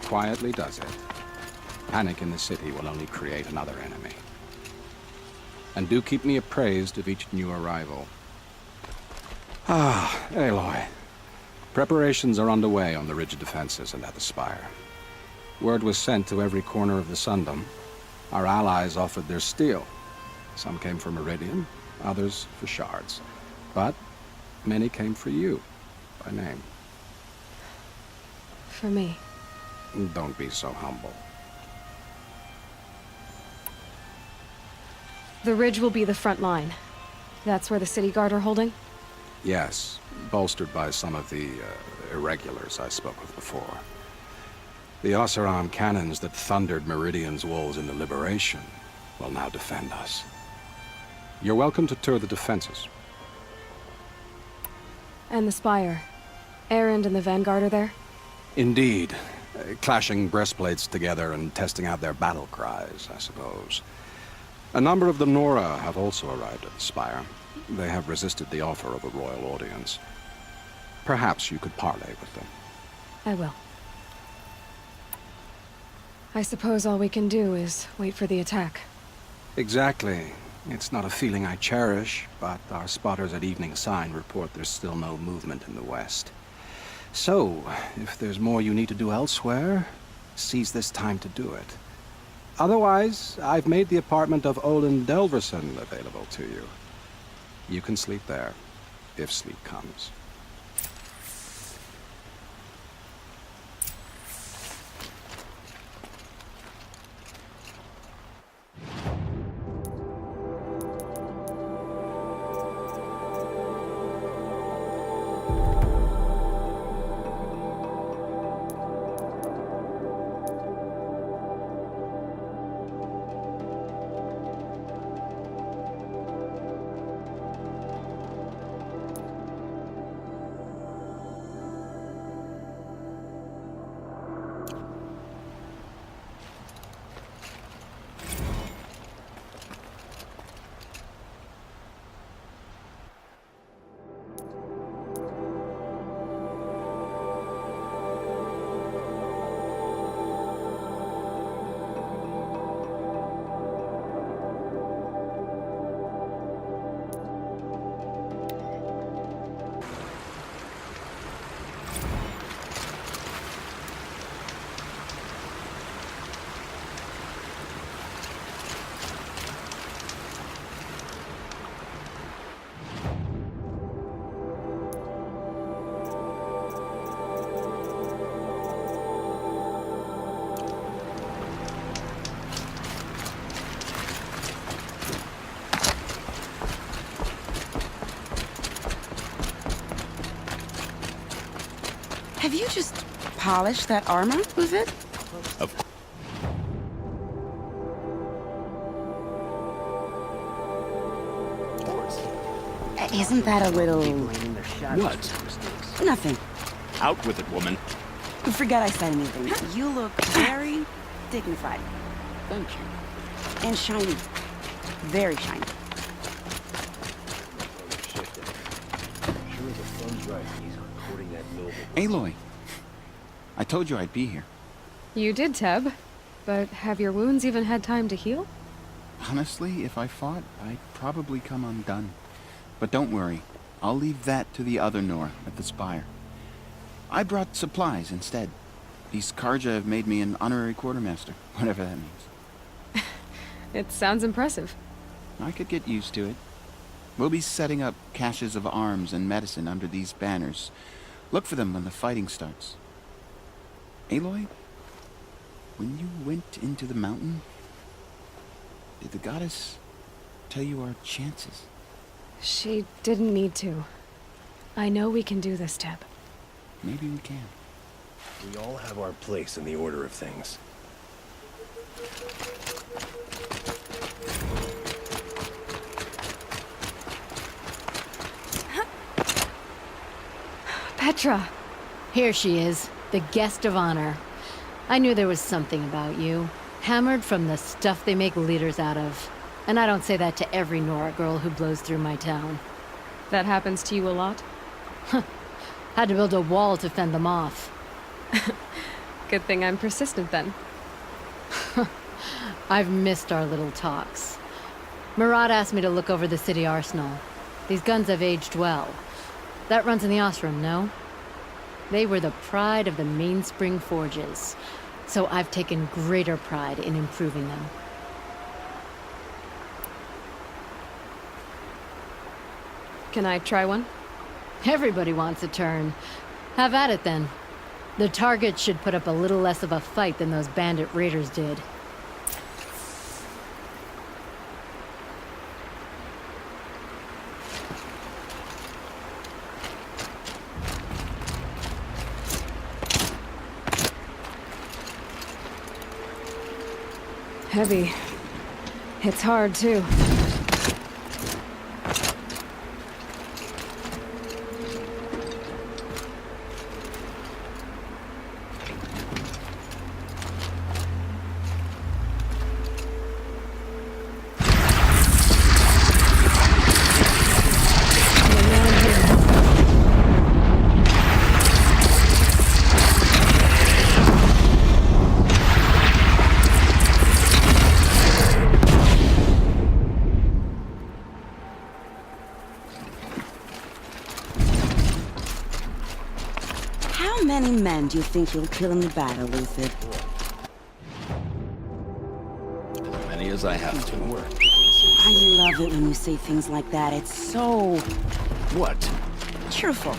quietly does it. Panic in the city will only create another enemy. And do keep me appraised of each new arrival. Ah, Aloy. Preparations are underway on the ridge defenses and at the spire. Word was sent to every corner of the Sundom. Our allies offered their steel. Some came for Meridian, others for shards. But many came for you, by name. For me. Don't be so humble. The ridge will be the front line. That's where the city guard are holding? Yes, bolstered by some of the irregulars I spoke with before. The Oseram cannons that thundered Meridian's walls in the Liberation will now defend us. You're welcome to tour the defenses. And the spire. Erend and the Vanguard are there? Indeed. Clashing breastplates together and testing out their battle cries, I suppose. A number of the Nora have also arrived at the spire. They have resisted the offer of a royal audience. Perhaps you could parley with them. I will. I suppose all we can do is wait for the attack. Exactly. It's not a feeling I cherish, but our spotters at Evening Sign report there's still no movement in the west. So, if there's more you need to do elsewhere, seize this time to do it. Otherwise, I've made the apartment of Olin Delverson available to you. You can sleep there, if sleep comes. Have you just polished that armor with it? Of course. Isn't that a little... What? Nothing. Out with it, woman. Forget I said anything. You look very dignified. Thank you. And shiny. Very shiny. Aloy, I told you I'd be here. You did, Teb. But have your wounds even had time to heal? Honestly, if I fought, I'd probably come undone. But don't worry, I'll leave that to the other Nora at the spire. I brought supplies instead. These Karja have made me an honorary quartermaster, whatever that means. It sounds impressive. I could get used to it. We'll be setting up caches of arms and medicine under these banners. Look for them when the fighting starts. Aloy, when you went into the mountain, did the goddess tell you our chances? She didn't need to. I know we can do this, Teb. Maybe we can. We all have our place in the order of things. Petra! Here she is, the guest of honor. I knew there was something about you. Hammered from the stuff they make leaders out of. And I don't say that to every Nora girl who blows through my town. That happens to you a lot? Had to build a wall to fend them off. Good thing I'm persistent then. I've missed our little talks. Murat asked me to look over the city arsenal. These guns have aged well. That runs in the Osram, no? They were the pride of the Mainspring forges, so I've taken greater pride in improving them. Can I try one? Everybody wants a turn. Have at it then. The target should put up a little less of a fight than those bandit raiders did. Heavy. Hits hard, too. How many men do you think you'll kill in the battle, Lucid? As many as I have to. I love it when you say things like that. It's so What? cheerful.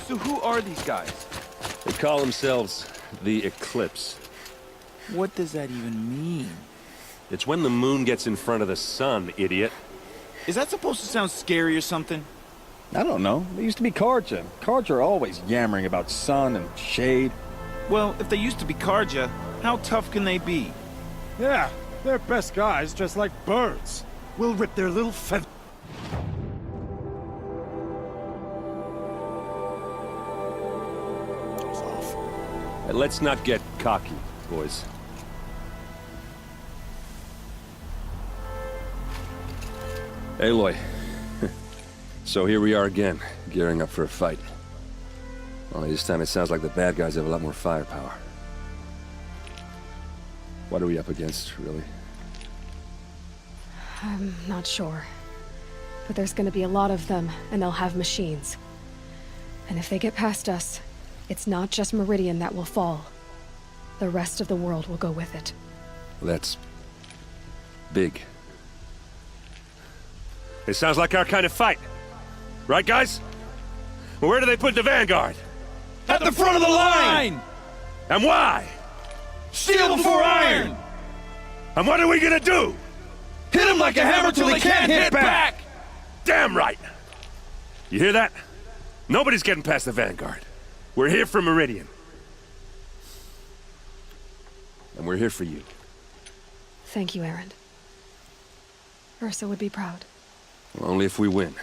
So who are these guys? They call themselves the Eclipse. What does that even mean? It's when the moon gets in front of the sun, idiot. Is that supposed to sound scary or something? I don't know. They used to be Karja. Karja are always yammering about sun and shade. Well, if they used to be Karja, how tough can they be? Yeah, they're best guys, just like birds. We'll rip their little feathers. Let's not get cocky, boys. Aloy. So here we are again, gearing up for a fight. Only this time it sounds like the bad guys have a lot more firepower. What are we up against, really? I'm not sure. But there's gonna be a lot of them, and they'll have machines. And if they get past us, it's not just Meridian that will fall. The rest of the world will go with it. That's big. It sounds like our kind of fight. Right, guys? Where do they put the Vanguard? At the front of the line! And why? Steel before iron! And what are we gonna do? Hit him like a hammer till he can't hit back! Damn right! You hear that? Nobody's getting past the Vanguard. We're here for Meridian. And we're here for you. Thank you, Erend. Ursa would be proud. Well, only if we win.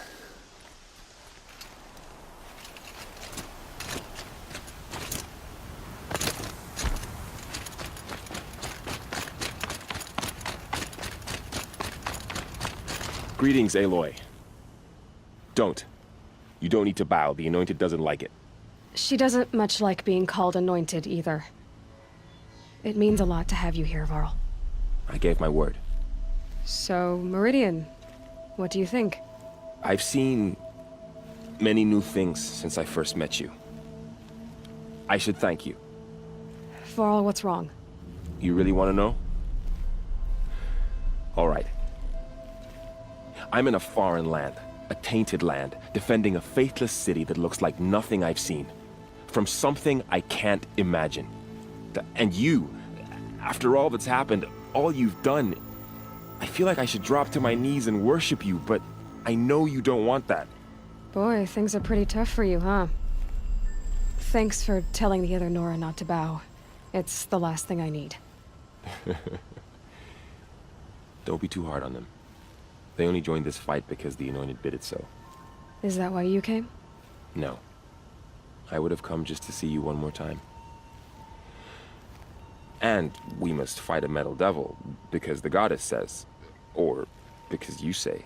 Greetings, Aloy. Don't. You don't need to bow. The Anointed doesn't like it. She doesn't much like being called anointed, either. It means a lot to have you here, Varl. I gave my word. So, Meridian, what do you think? I've seen many new things since I first met you. I should thank you. Varl, what's wrong? You really want to know? All right. I'm in a foreign land, a tainted land, defending a faithless city that looks like nothing I've seen. From something I can't imagine. And you, after all that's happened, all you've done, I feel like I should drop to my knees and worship you, but I know you don't want that. Boy, things are pretty tough for you, huh? Thanks for telling the other Nora not to bow. It's the last thing I need. Don't be too hard on them. They only joined this fight because the Anointed bid it so. Is that why you came? No. I would have come just to see you one more time. And we must fight a metal devil, because the goddess says. Or because you say.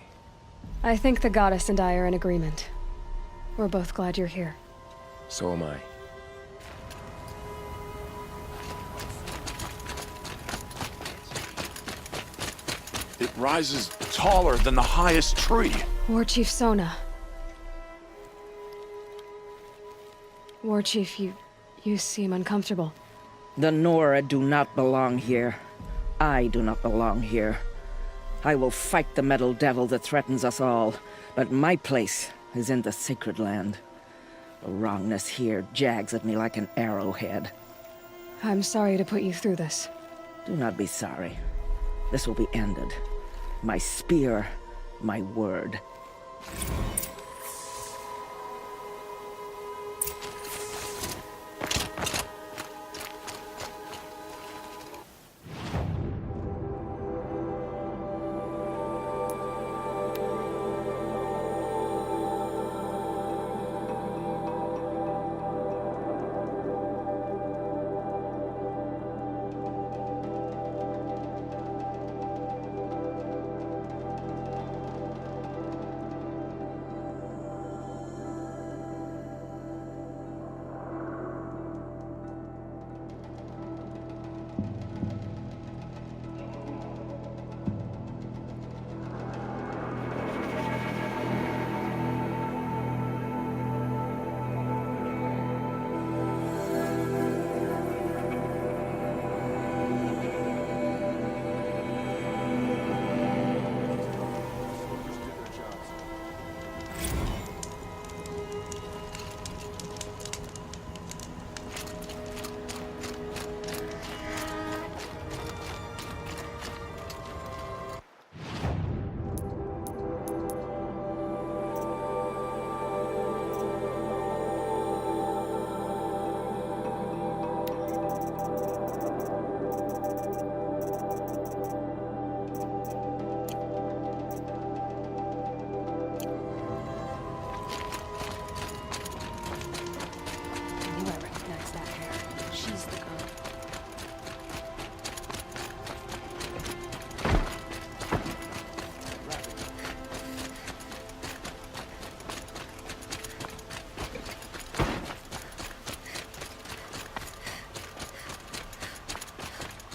I think the goddess and I are in agreement. We're both glad you're here. So am I. It rises taller than the highest tree. War Chief Sona. War Chief, you seem uncomfortable. The Nora do not belong here. I do not belong here. I will fight the metal devil that threatens us all, but my place is in the sacred land. The wrongness here jags at me like an arrowhead. I'm sorry to put you through this. Do not be sorry. This will be ended. My spear, my word.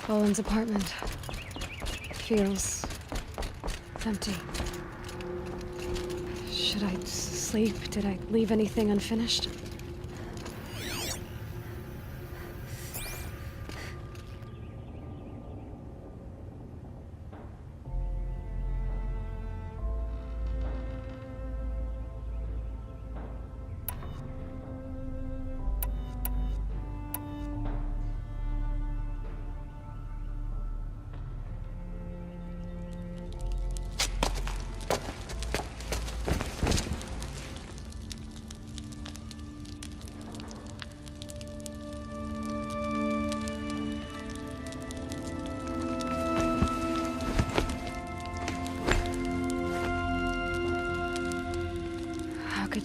Owen's apartment feels empty. Should I sleep? Did I leave anything unfinished?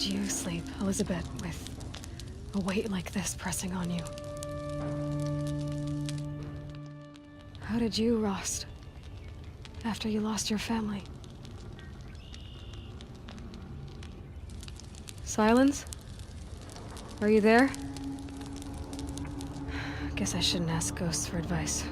did you sleep, Elizabeth, with a weight like this pressing on you? How did you rest after you lost your family? Silence? Are you there? Guess I shouldn't ask ghosts for advice.